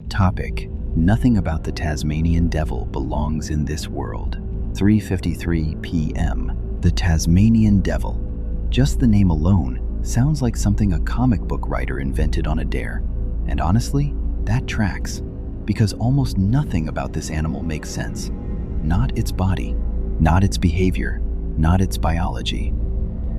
Topic: Nothing about the Tasmanian Devil belongs in this world. 3:53 p.m. The Tasmanian Devil. Just the name alone sounds like something a comic book writer invented on a dare. And honestly, that tracks, because almost nothing about this animal makes sense. Not its body, not its behavior, not its biology,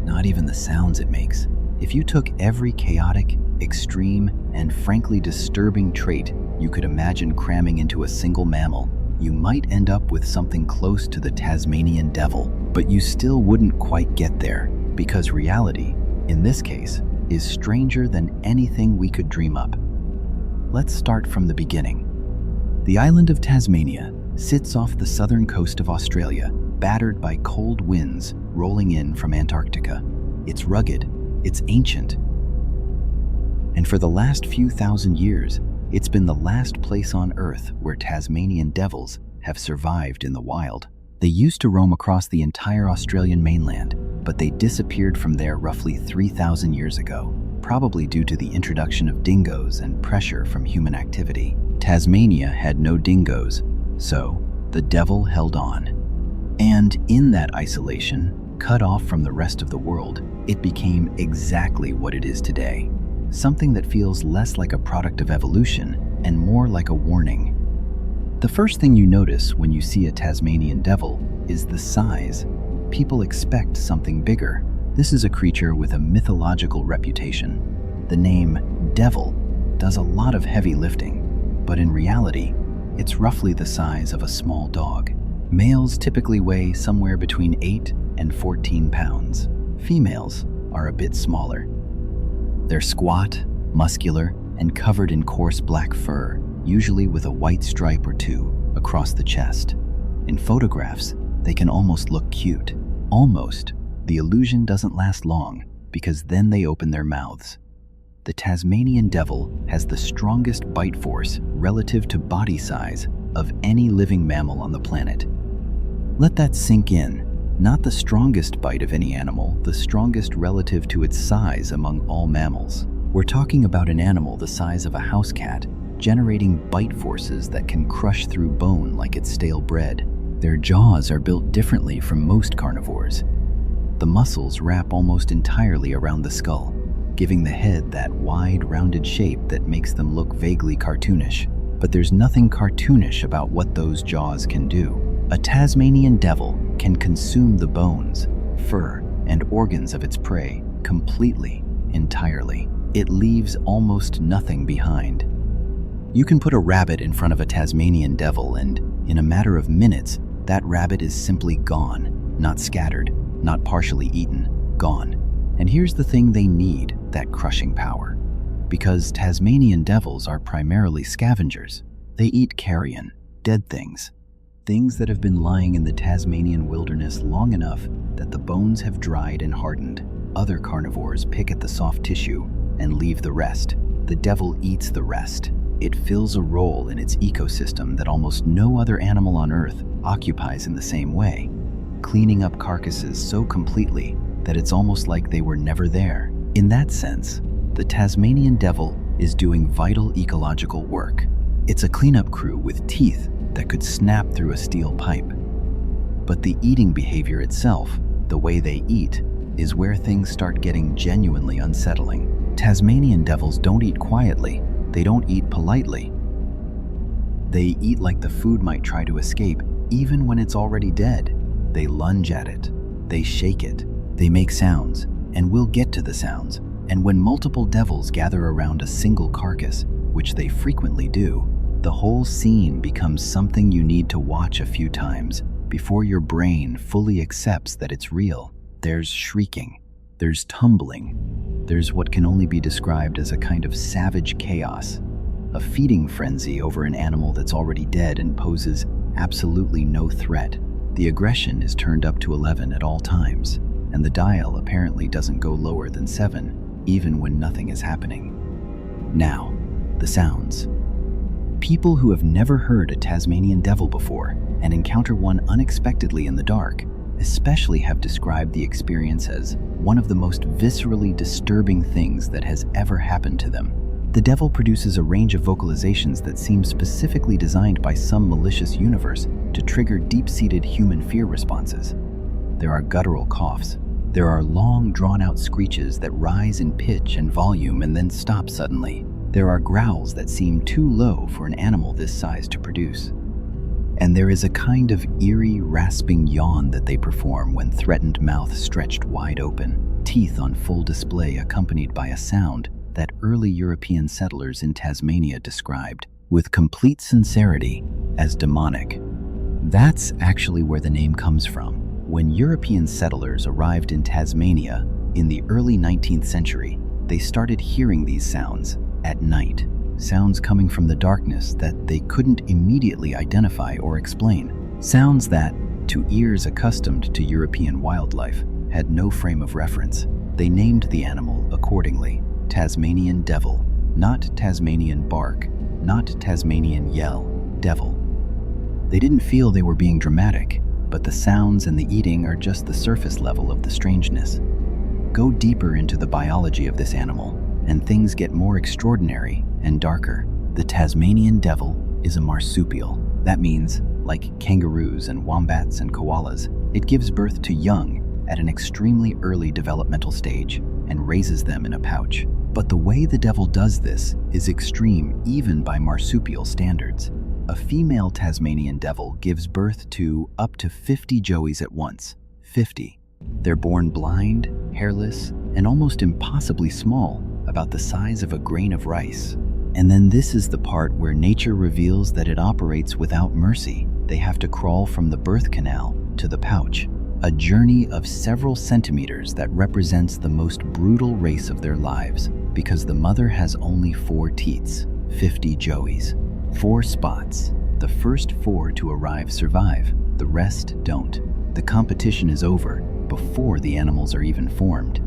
not even the sounds it makes. If you took every chaotic, extreme, and frankly disturbing trait you could imagine cramming into a single mammal, you might end up with something close to the Tasmanian Devil. But you still wouldn't quite get there, because reality, in this case, is stranger than anything we could dream up. Let's start from the beginning. The island of Tasmania sits off the southern coast of Australia, battered by cold winds rolling in from Antarctica. It's rugged, it's ancient, and for the last few thousand years, it's been the last place on Earth where Tasmanian devils have survived in the wild. They used to roam across the entire Australian mainland, but they disappeared from there roughly 3,000 years ago, probably due to the introduction of dingoes and pressure from human activity. Tasmania had no dingoes, so the devil held on. And in that isolation, cut off from the rest of the world, it became exactly what it is today. Something that feels less like a product of evolution and more like a warning. The first thing you notice when you see a Tasmanian devil is the size. People expect something bigger. This is a creature with a mythological reputation. The name devil does a lot of heavy lifting, but in reality, it's roughly the size of a small dog. Males typically weigh somewhere between 8 and 14 pounds. Females are a bit smaller. They're squat, muscular, and covered in coarse black fur, usually with a white stripe or two across the chest. In photographs, they can almost look cute. Almost. The illusion doesn't last long, because then they open their mouths. The Tasmanian Devil has the strongest bite force relative to body size of any living mammal on the planet. Let that sink in. Not the strongest bite of any animal, the strongest relative to its size among all mammals. We're talking about an animal the size of a house cat, generating bite forces that can crush through bone like it's stale bread. Their jaws are built differently from most carnivores. The muscles wrap almost entirely around the skull, giving the head that wide, rounded shape that makes them look vaguely cartoonish. But there's nothing cartoonish about what those jaws can do. A Tasmanian devil can consume the bones, fur, and organs of its prey completely, entirely. It leaves almost nothing behind. You can put a rabbit in front of a Tasmanian devil and, in a matter of minutes, that rabbit is simply gone, not scattered, not partially eaten, gone. And here's the thing they need, that crushing power. Because Tasmanian devils are primarily scavengers. They eat carrion, dead things. Things that have been lying in the Tasmanian wilderness long enough that the bones have dried and hardened. Other carnivores pick at the soft tissue and leave the rest. The devil eats the rest. It fills a role in its ecosystem that almost no other animal on Earth occupies in the same way, cleaning up carcasses so completely that it's almost like they were never there. In that sense, the Tasmanian devil is doing vital ecological work. It's a cleanup crew with teeth that could snap through a steel pipe. But the eating behavior itself, the way they eat, is where things start getting genuinely unsettling. Tasmanian devils don't eat quietly. They don't eat politely. They eat like the food might try to escape, even when it's already dead. They lunge at it. They shake it. They make sounds, and we'll get to the sounds. And when multiple devils gather around a single carcass, which they frequently do, the whole scene becomes something you need to watch a few times before your brain fully accepts that it's real. There's shrieking, there's tumbling, there's what can only be described as a kind of savage chaos, a feeding frenzy over an animal that's already dead and poses absolutely no threat. The aggression is turned up to 11 at all times, and the dial apparently doesn't go lower than 7, even when nothing is happening. Now, the sounds. People who have never heard a Tasmanian devil before and encounter one unexpectedly in the dark, especially have described the experience as one of the most viscerally disturbing things that has ever happened to them. The devil produces a range of vocalizations that seem specifically designed by some malicious universe to trigger deep-seated human fear responses. There are guttural coughs. There are long, drawn-out screeches that rise in pitch and volume and then stop suddenly. There are growls that seem too low for an animal this size to produce. And there is a kind of eerie, rasping yawn that they perform when threatened mouth stretched wide open, teeth on full display accompanied by a sound that early European settlers in Tasmania described, with complete sincerity, as demonic. That's actually where the name comes from. When European settlers arrived in Tasmania in the early 19th century, they started hearing these sounds at night, sounds coming from the darkness that they couldn't immediately identify or explain, sounds that, to ears accustomed to European wildlife, had no frame of reference. They named the animal accordingly: Tasmanian Devil, not Tasmanian bark, not Tasmanian yell, devil. They didn't feel they were being dramatic, but the sounds and the eating are just the surface level of the strangeness. Go deeper into the biology of this animal, and things get more extraordinary and darker. The Tasmanian Devil is a marsupial. That means, like kangaroos and wombats and koalas, it gives birth to young at an extremely early developmental stage and raises them in a pouch. But the way the devil does this is extreme even by marsupial standards. A female Tasmanian devil gives birth to up to 50 joeys at once. 50. They're born blind, hairless, and almost impossibly small, about the size of a grain of rice. And then this is the part where nature reveals that it operates without mercy. They have to crawl from the birth canal to the pouch, a journey of several centimeters that represents the most brutal race of their lives, because the mother has only 4 teats, 50 joeys, 4 spots. The first 4 to arrive survive, the rest don't. The competition is over before the animals are even formed.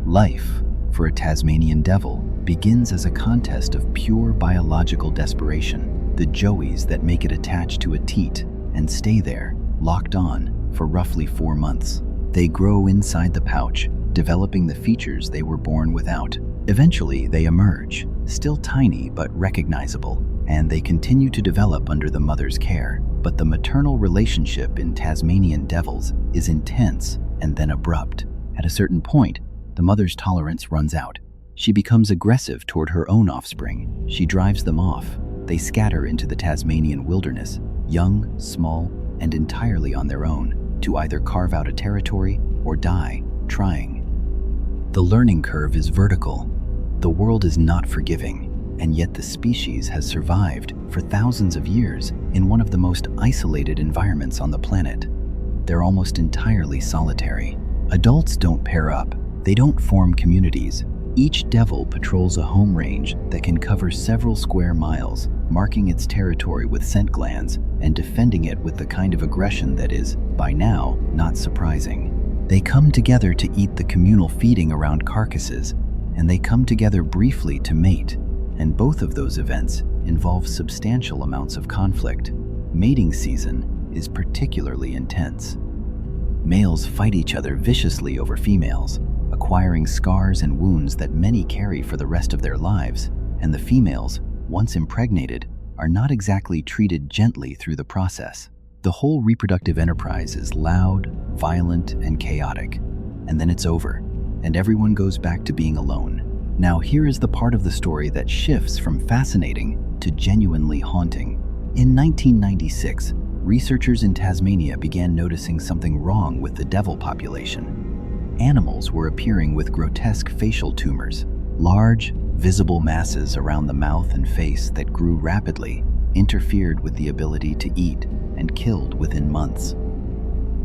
Life, for a Tasmanian devil, begins as a contest of pure biological desperation. The joeys that make it attach to a teat and stay there, locked on, for roughly 4 months. They grow inside the pouch, developing the features they were born without. Eventually, they emerge, still tiny but recognizable, and they continue to develop under the mother's care. But the maternal relationship in Tasmanian devils is intense and then abrupt. At a certain point, the mother's tolerance runs out. She becomes aggressive toward her own offspring. She drives them off. They scatter into the Tasmanian wilderness, young, small, and entirely on their own, to either carve out a territory or die trying. The learning curve is vertical. The world is not forgiving, and yet the species has survived for thousands of years in one of the most isolated environments on the planet. They're almost entirely solitary. Adults don't pair up. They don't form communities. Each devil patrols a home range that can cover several square miles, marking its territory with scent glands and defending it with the kind of aggression that is, by now, not surprising. They come together to eat the communal feeding around carcasses, and they come together briefly to mate, and both of those events involve substantial amounts of conflict. Mating season is particularly intense. Males fight each other viciously over females, acquiring scars and wounds that many carry for the rest of their lives, and the females, once impregnated, are not exactly treated gently through the process. The whole reproductive enterprise is loud, violent, and chaotic, and then it's over, and everyone goes back to being alone. Now here is the part of the story that shifts from fascinating to genuinely haunting. In 1996, researchers in Tasmania began noticing something wrong with the devil population. Animals were appearing with grotesque facial tumors, large, visible masses around the mouth and face that grew rapidly, interfered with the ability to eat, and killed within months.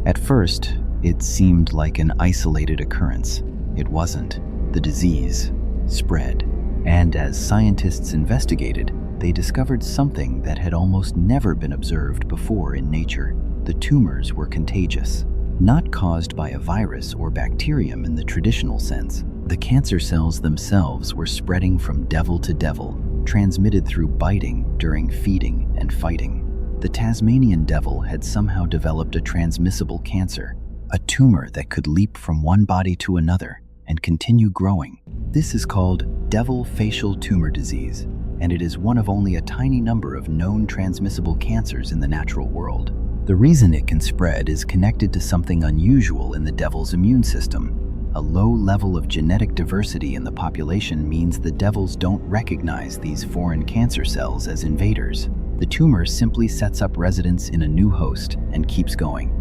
At first, it seemed like an isolated occurrence. It wasn't. The disease spread, and as scientists investigated, they discovered something that had almost never been observed before in nature. The tumors were contagious, not caused by a virus or bacterium in the traditional sense. The cancer cells themselves were spreading from devil to devil, transmitted through biting during feeding and fighting. The Tasmanian devil had somehow developed a transmissible cancer, a tumor that could leap from one body to another and continue growing. This is called devil facial tumor disease, and it is one of only a tiny number of known transmissible cancers in the natural world. The reason it can spread is connected to something unusual in the devil's immune system. A low level of genetic diversity in the population means the devils don't recognize these foreign cancer cells as invaders. The tumor simply sets up residence in a new host and keeps going.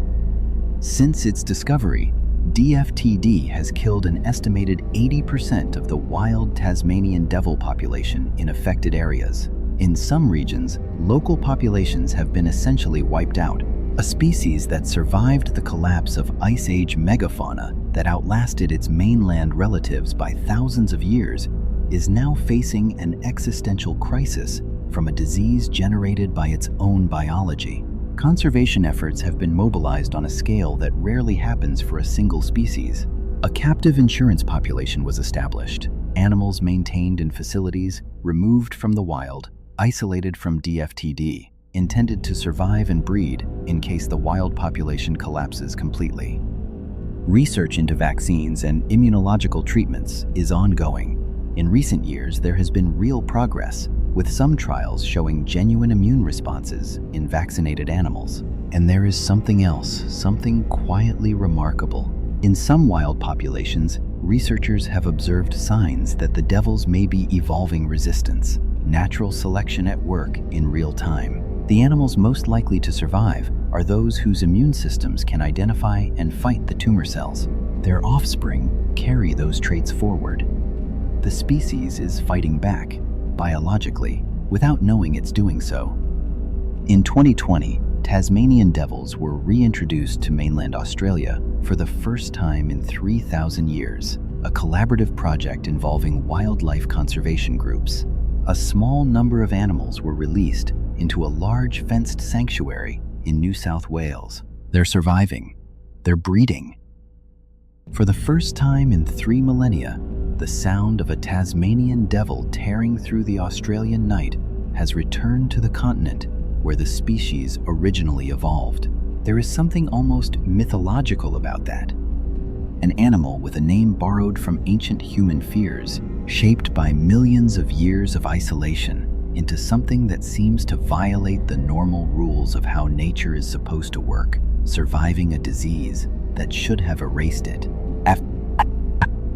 Since its discovery, DFTD has killed an estimated 80% of the wild Tasmanian devil population in affected areas. In some regions, local populations have been essentially wiped out. A species that survived the collapse of Ice Age megafauna that outlasted its mainland relatives by thousands of years is now facing an existential crisis from a disease generated by its own biology. Conservation efforts have been mobilized on a scale that rarely happens for a single species. A captive insurance population was established, animals maintained in facilities, removed from the wild, isolated from DFTD, intended to survive and breed in case the wild population collapses completely. Research into vaccines and immunological treatments is ongoing. In recent years, there has been real progress, with some trials showing genuine immune responses in vaccinated animals. And there is something else, something quietly remarkable. In some wild populations, researchers have observed signs that the devils may be evolving resistance, natural selection at work in real time. The animals most likely to survive are those whose immune systems can identify and fight the tumor cells. Their offspring carry those traits forward. The species is fighting back, biologically, without knowing it's doing so. In 2020, Tasmanian devils were reintroduced to mainland Australia for the first time in 3,000 years, a collaborative project involving wildlife conservation groups. A small number of animals were released into a large fenced sanctuary in New South Wales. They're surviving. They're breeding. For the first time in 3 millennia, the sound of a Tasmanian devil tearing through the Australian night has returned to the continent where the species originally evolved. There is something almost mythological about that. An animal with a name borrowed from ancient human fears, shaped by millions of years of isolation into something that seems to violate the normal rules of how nature is supposed to work, surviving a disease that should have erased it.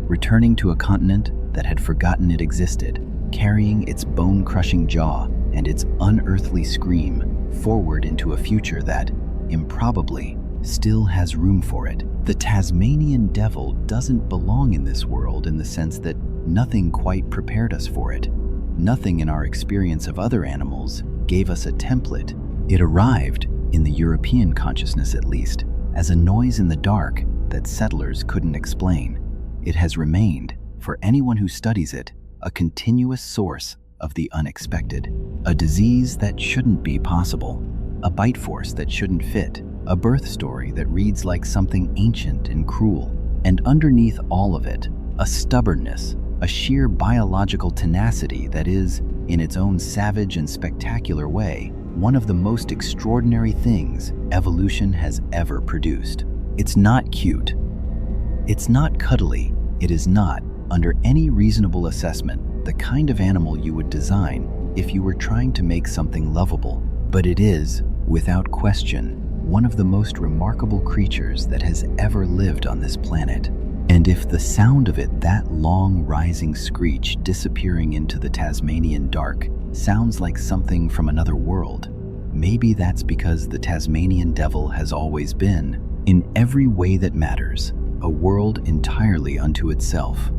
Returning to a continent that had forgotten it existed, carrying its bone-crushing jaw and its unearthly scream forward into a future that, improbably, still has room for it. The Tasmanian devil doesn't belong in this world in the sense that nothing quite prepared us for it. Nothing in our experience of other animals gave us a template. It arrived, in the European consciousness at least, as a noise in the dark that settlers couldn't explain. It has remained, for anyone who studies it, a continuous source of the unexpected. A disease that shouldn't be possible, a bite force that shouldn't fit, a birth story that reads like something ancient and cruel, and underneath all of it, a stubbornness, a sheer biological tenacity that is, in its own savage and spectacular way, one of the most extraordinary things evolution has ever produced. It's not cute. It's not cuddly. It is not, under any reasonable assessment, the kind of animal you would design if you were trying to make something lovable. But it is, without question, one of the most remarkable creatures that has ever lived on this planet. And if the sound of it, that long rising screech disappearing into the Tasmanian dark, sounds like something from another world, maybe that's because the Tasmanian devil has always been, in every way that matters, a world entirely unto itself.